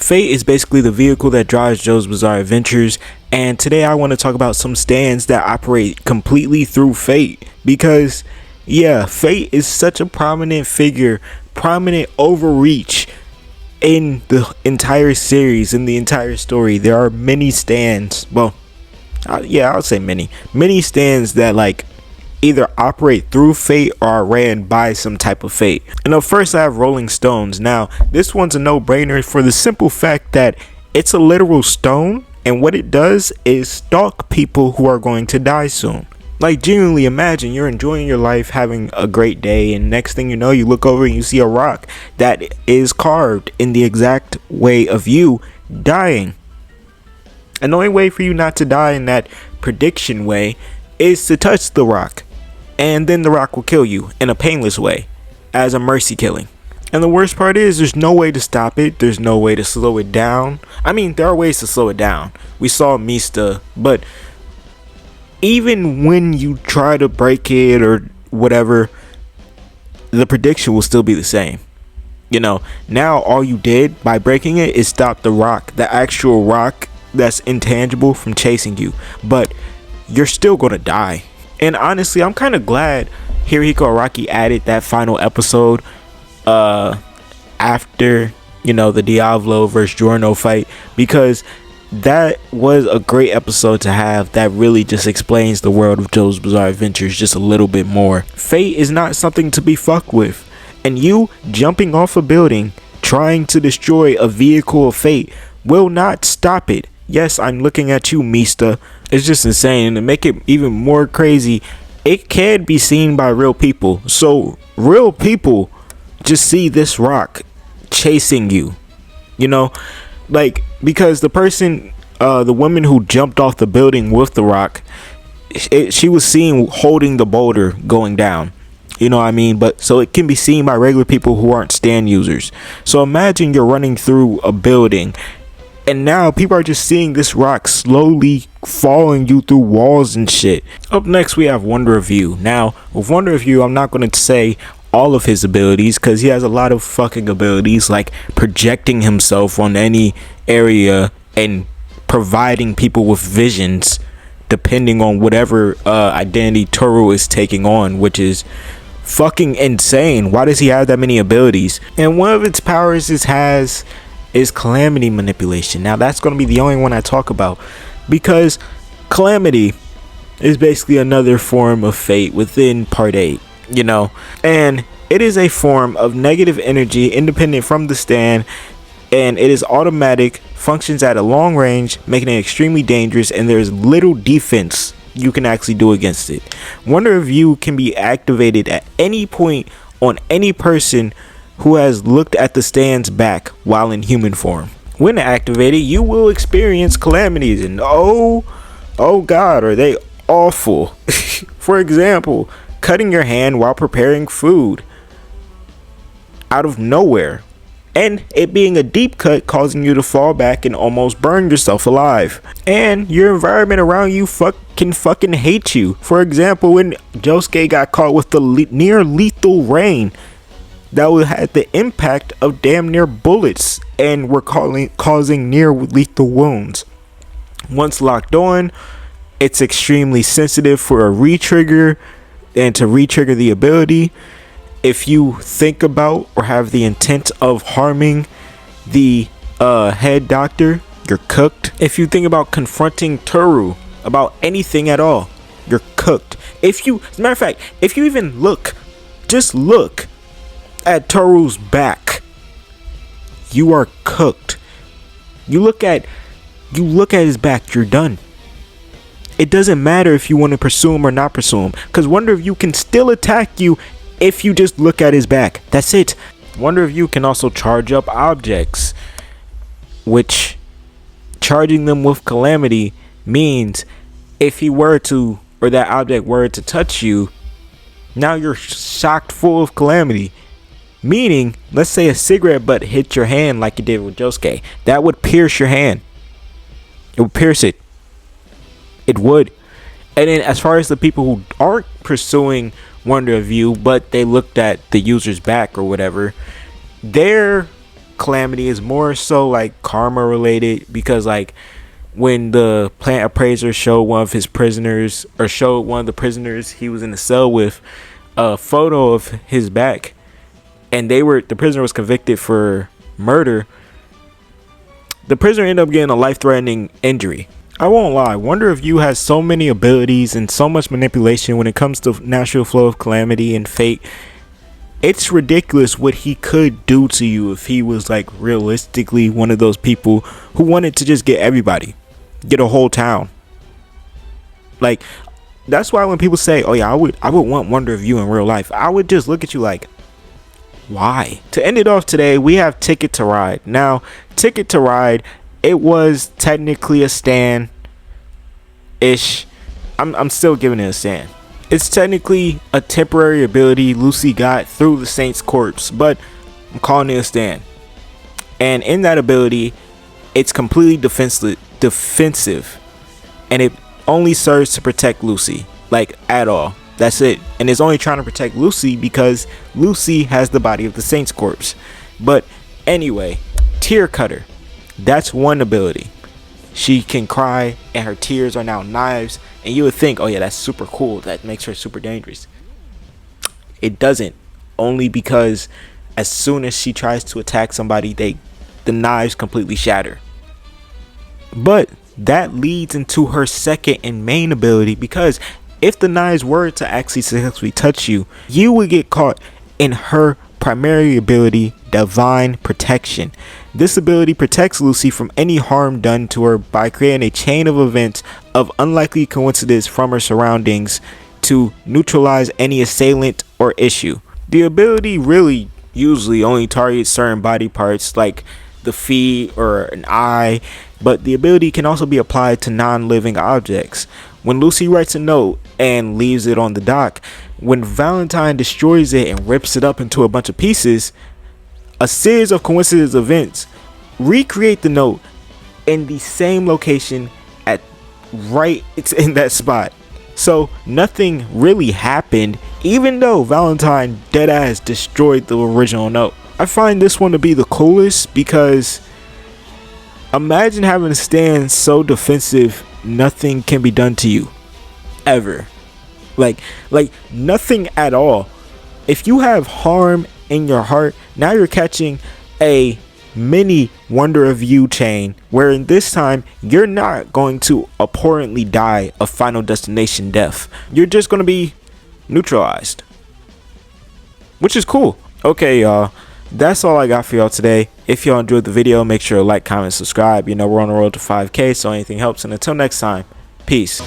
Fate is basically the vehicle that drives Joe's Bizarre Adventures, and today I want to talk about some stands that operate completely through fate, because yeah, fate is such a prominent figure, prominent overreach in the entire series, in the entire story. There are many stands, well, I'll say many stands that like either operate through fate or are ran by some type of fate. And up first I have Rolling Stones. Now this one's a no-brainer for the simple fact that it's a literal stone, and what it does is stalk people who are going to die soon. Like, genuinely imagine you're enjoying your life, having a great day, and next thing you know, you look over and you see a rock that is carved in the exact way of you dying. And the only way for you not to die in that prediction way is to touch the rock, and then the rock will kill you in a painless way, as a mercy killing. And the worst part is there's no way to stop it. There's no way to slow it down. I mean, there are ways to slow it down. We saw Mista, but even when you try to break it or whatever, the prediction will still be the same. You know, now all you did by breaking it is stop the rock, the actual rock that's intangible, from chasing you, but you're still gonna die. And honestly, I'm kind of glad Hirohiko Araki added that final episode after, you know, the Diavolo versus Giorno fight, because that was a great episode to have. That really just explains the world of Joe's Bizarre Adventures just a little bit more. Fate is not something to be fucked with, and you jumping off a building trying to destroy a vehicle of fate will not stop it. Yes, I'm looking at you, Mista. It's just insane. And to make it even more crazy, it can be seen by real people. So real people just see this rock chasing you, you know, like, because the person, the woman who jumped off the building with the rock, she was seen holding the boulder going down, you know what I mean? But so it can be seen by regular people who aren't stand users. So imagine you're running through a building, and now people are just seeing this rock slowly following you through walls and shit. Up next, we have Wonder of View. Now, with Wonder of View, I'm not going to say all of his abilities, because he has a lot of fucking abilities, like projecting himself on any area and providing people with visions depending on whatever identity Toru is taking on, which is fucking insane. Why does he have that many abilities? And one of its powers is calamity manipulation. Now that's going to be the only one I talk about, because calamity is basically another form of fate within part 8, you know, and it is a form of negative energy independent from the stand, and it is automatic, functions at a long range, making it extremely dangerous, and there's little defense you can actually do against it. Wonder of View can be activated at any point on any person who has looked at the stand's back while in human form. When activated, you will experience calamities, and oh god, are they awful. For example, cutting your hand while preparing food out of nowhere, and it being a deep cut, causing you to fall back and almost burn yourself alive, and your environment around you can fucking hate you. For example, when Josuke got caught with the near lethal rain that had the impact of damn near bullets and were causing near lethal wounds. Once locked on, it's extremely sensitive for a re-trigger, and to re-trigger the ability, if you think about or have the intent of harming the head doctor, you're cooked. If you think about confronting Toru about anything at all, you're cooked. As a matter of fact, if you even just look at Toru's back, you are cooked. You look at his back, you're done. It doesn't matter if you want to pursue him or not pursue him, because Wonder of You can still attack you if you just look at his back. That's it. Wonder of You can also charge up objects, which charging them with calamity means if he were to, or that object were to touch you, now you're shocked full of calamity. Meaning, let's say a cigarette butt hit your hand like it did with Josuke. That would pierce your hand. It would pierce it. It would. And then as far as the people who aren't pursuing Wonder of You, but they looked at the user's back or whatever, their calamity is more so like karma related, because like when the plant appraiser showed one of his prisoners, or showed one of the prisoners he was in the cell with, a photo of his back, and the prisoner was convicted for murder, the prisoner ended up getting a life-threatening injury. I won't lie, Wonder of You has so many abilities and so much manipulation when it comes to natural flow of calamity and fate. It's ridiculous what he could do to you if he was like realistically one of those people who wanted to just get everybody, get a whole town. Like, that's why when people say, oh yeah, I would want Wonder of You in real life, I would just look at you like, why? To end it off today, we have Ticket to Ride. Now, Ticket to Ride, it was technically a stan ish. I'm still giving it a stan. It's technically a temporary ability Lucy got through the Saint's corpse, but I'm calling it a stan. And in that ability, it's completely defensive, and it only serves to protect Lucy, like at all. That's it. And it's only trying to protect Lucy because Lucy has the body of the Saint's corpse. But anyway, Tear Cutter, that's one ability. She can cry and her tears are now knives, and you would think, oh yeah, that's super cool, that makes her super dangerous. It doesn't, only because as soon as she tries to attack somebody, the knives completely shatter. But that leads into her second and main ability, because if the knives were to actually successfully touch you, you would get caught in her primary ability, Divine Protection. This ability protects Lucy from any harm done to her by creating a chain of events of unlikely coincidence from her surroundings to neutralize any assailant or issue. The ability really usually only targets certain body parts like the feet or an eye, but the ability can also be applied to non-living objects. When Lucy writes a note and leaves it on the dock, when Valentine destroys it and rips it up into a bunch of pieces, a series of coincidence events recreate the note in the same location it's in that spot. So nothing really happened, even though Valentine deadass destroyed the original note. I find this one to be the coolest because imagine having to stand so defensive nothing can be done to you ever. Like nothing at all. If you have harm in your heart, now you're catching a mini Wonder of You chain, where in this time you're not going to abhorrently die a Final Destination death. You're just going to be neutralized, which is cool. Okay, y'all, that's all I got for y'all today. If y'all enjoyed the video, make sure to like, comment, subscribe. You know, we're on the road to 5K, so anything helps. And until next time, peace.